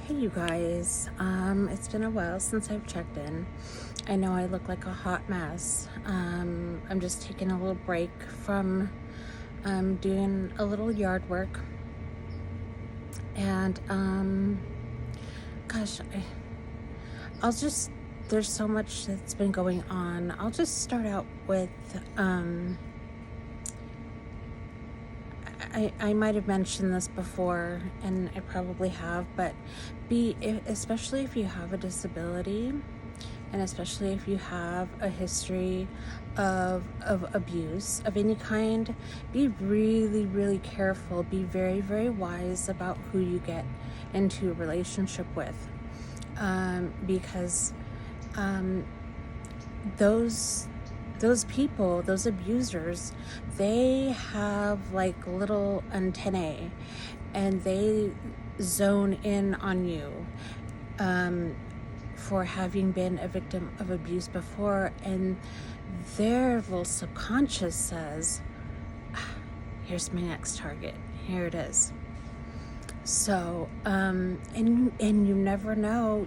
Hey you guys, it's been a while since I've checked in. I know I look like a hot mess. I'm just taking a little break from doing a little yard work. And gosh, I'll just, there's so much that's been going on. I'll just start out with I might have mentioned this before, and I probably have, but especially if you have a disability, and especially if you have a history of abuse of any kind, be really, really careful. Be very, very wise about who you get into a relationship with, because those people, those abusers, they have like little antennae, and they zone in on you for having been a victim of abuse before, and their little subconscious says, here's my next target, here it is. So and you never know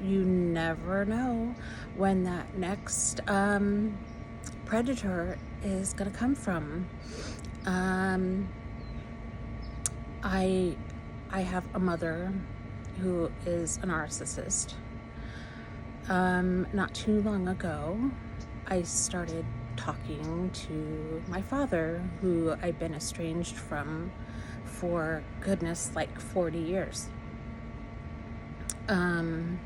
when that next predator is going to come from. I have a mother who is a narcissist. Not too long ago, I started talking to my father, who I've been estranged from for goodness, like 40 years. And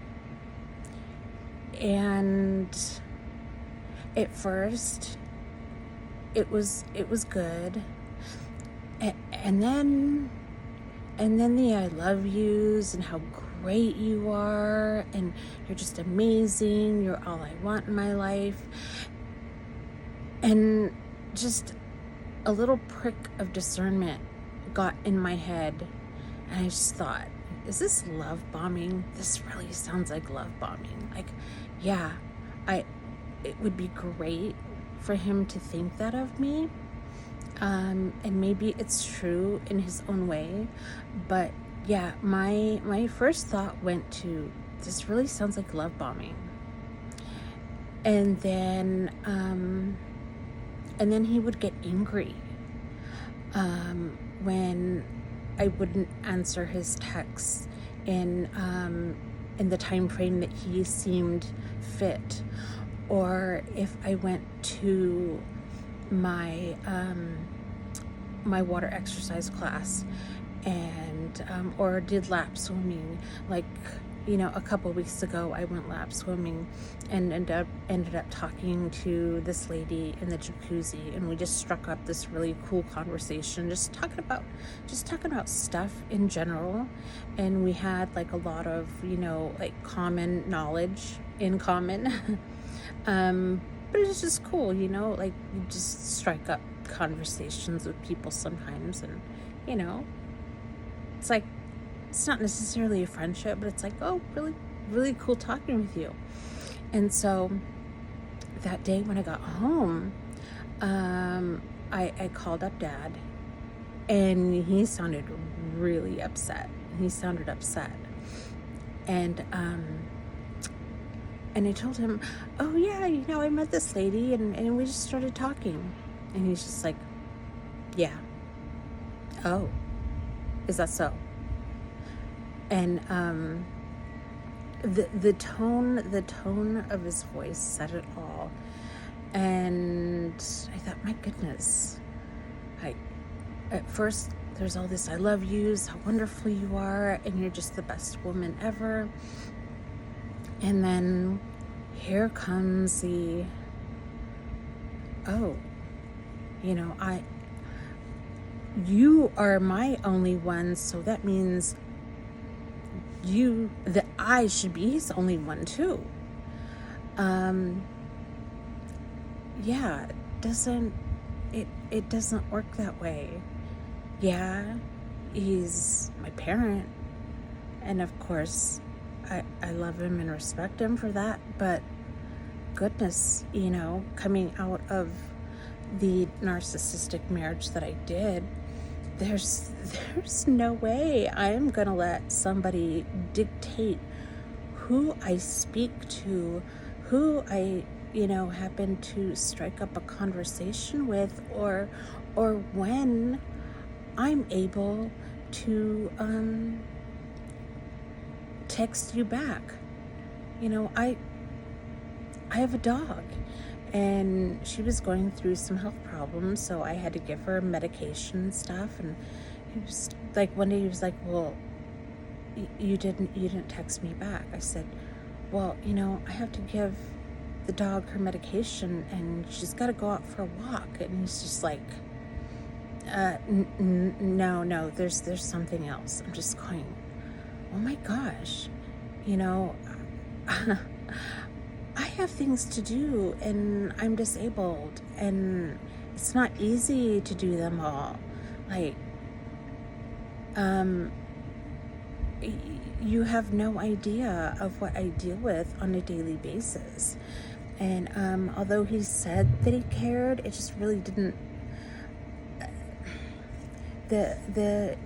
at first it was good, and then the I love yous and how great you are, and you're just amazing, you're all I want in my life, and just a little prick of discernment got in my head, and I just thought, is this love bombing? This really sounds like love bombing. Like, yeah, it would be great for him to think that of me, and maybe it's true in his own way, but yeah, my first thought went to, this really sounds like love bombing. And then he would get angry when I wouldn't answer his texts in the time frame that he seemed fit, or if I went to my my water exercise class and or did lap swimming. Like, a couple weeks ago I went lap swimming and ended up talking to this lady in the jacuzzi, and we just struck up this really cool conversation, just talking about stuff in general, and we had like a lot of like common knowledge in common. But it's just cool, like you just strike up conversations with people sometimes, and it's like, it's not necessarily a friendship, but it's like, oh, really, really cool talking with you. And so that day when I got home, I called up Dad, and he sounded really upset. And I told him, oh yeah, I met this lady, and we just started talking. And he's just like, yeah. Oh, is that so? And the tone of his voice said it all. And I thought, my goodness, at first there's all this I love yous, how wonderful you are, and you're just the best woman ever. And then here comes the, oh, you are my only one, so that means that I should be his only one too. Yeah, it doesn't work that way. Yeah, he's my parent, and of course I love him and respect him for that, but goodness, coming out of the narcissistic marriage that I did, there's no way I'm gonna let somebody dictate who I speak to, who I, happen to strike up a conversation with, or when I'm able to text you back. I have a dog, and she was going through some health problems, so I had to give her medication and stuff. And he was like, one day he was like, well, you didn't text me back. I said, well, I have to give the dog her medication, and she's got to go out for a walk. And he's just like, no, there's something else. I'm just going, oh my gosh, I have things to do, and I'm disabled, and it's not easy to do them all. Like, you have no idea of what I deal with on a daily basis. And although he said that he cared, it just really didn't. The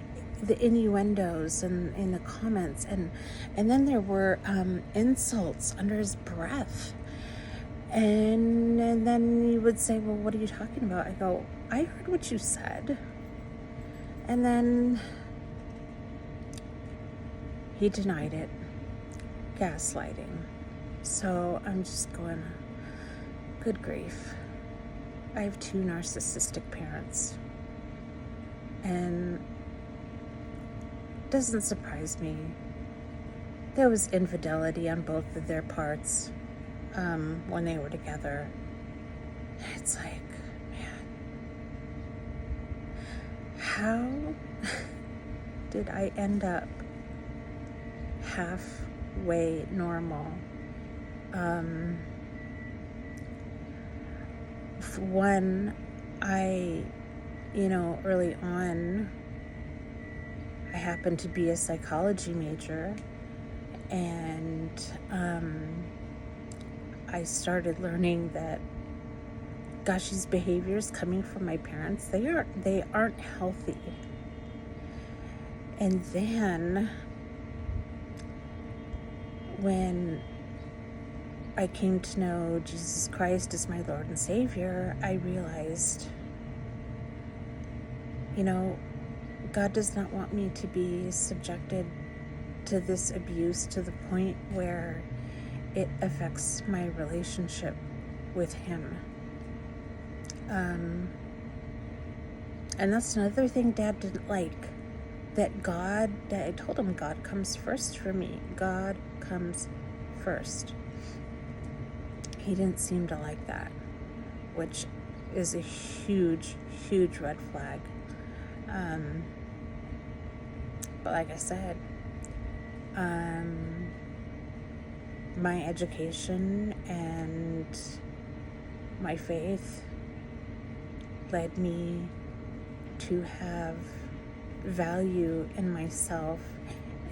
innuendos and in the comments, and then there were insults under his breath, and then he would say, well, what are you talking about? I go, I heard what you said. And then he denied it. Gaslighting. So I'm just going, good grief. I have 2 narcissistic parents, and it doesn't surprise me. There was infidelity on both of their parts when they were together. It's like, man, how did I end up halfway normal? One, I, early on, I happened to be a psychology major, and I started learning that, gosh, these behaviors coming from my parents, they aren't healthy. And then when I came to know Jesus Christ as my Lord and Savior, I realized, God does not want me to be subjected to this abuse to the point where it affects my relationship with Him. And that's another thing Dad didn't like. That I told him God comes first for me. God comes first. He didn't seem to like that, which is a huge, huge red flag. But like I said, my education and my faith led me to have value in myself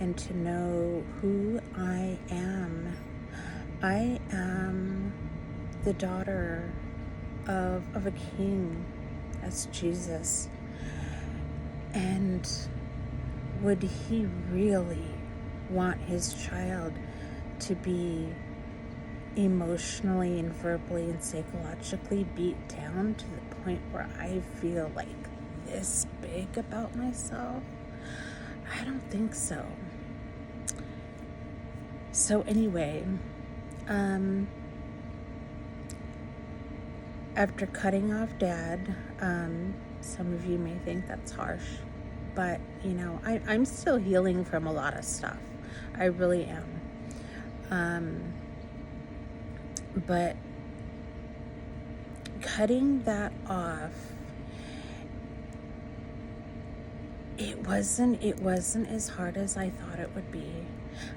and to know who I am. I am the daughter of a king. That's Jesus. And would He really want His child to be emotionally and verbally and psychologically beat down to the point where I feel like this big about myself? I don't think so. So anyway, after cutting off Dad, some of you may think that's harsh, but I'm still healing from a lot of stuff. I really am. But cutting that off, it wasn't as hard as I thought it would be.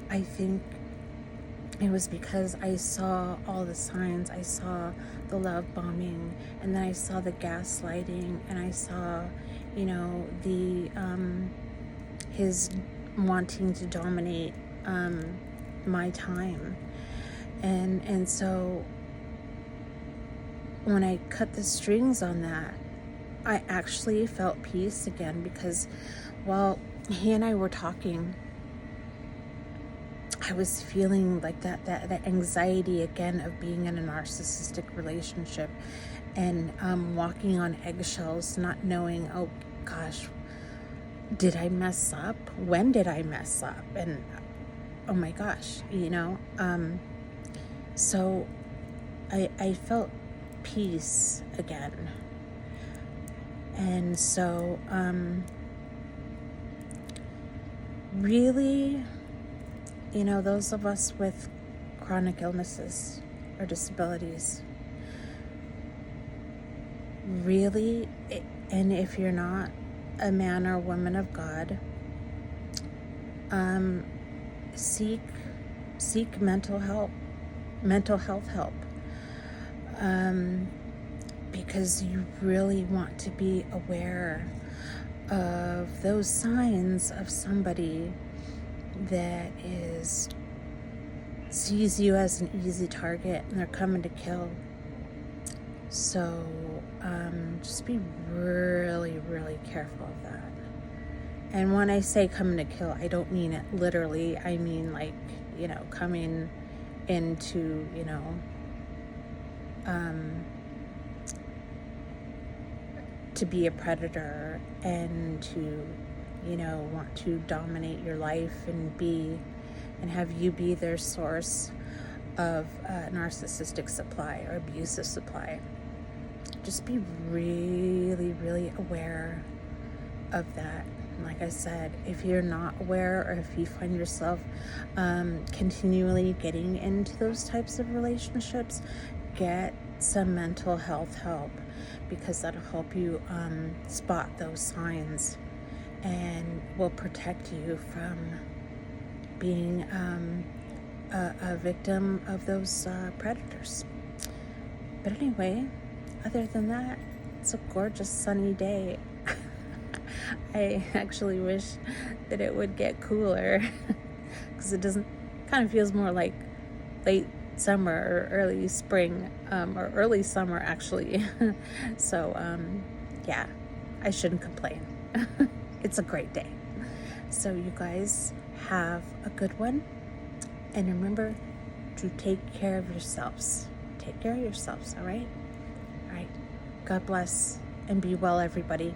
I think it was because I saw all the signs. I saw the love bombing, and then I saw the gaslighting, and I saw, his wanting to dominate my time. And so when I cut the strings on that, I actually felt peace again, because while he and I were talking, I was feeling like that anxiety again of being in a narcissistic relationship, and walking on eggshells, not knowing, oh gosh, did I mess up? When did I mess up? And oh my gosh, so I felt peace again. And so really, those of us with chronic illnesses or disabilities, really, and if you're not a man or woman of God, seek mental health help, because you really want to be aware of those signs of somebody that sees you as an easy target and they're coming to kill. So just be really, really careful of that. And when I say coming to kill, I don't mean it literally. I mean, like, coming into, to be a predator and to, want to dominate your life and have you be their source of narcissistic supply or abusive supply. Just be really, really aware of that. And like I said, if you're not aware, or if you find yourself continually getting into those types of relationships, get some mental health help, because that'll help you spot those signs and will protect you from being a victim of those predators. But anyway, other than that, it's a gorgeous sunny day. I actually wish that it would get cooler, because it kind of feels more like late summer or early spring, or early summer actually. So yeah, I shouldn't complain. It's a great day. So you guys have a good one, and remember to take care of yourselves. Take care of yourselves, all right? God bless, and be well, everybody.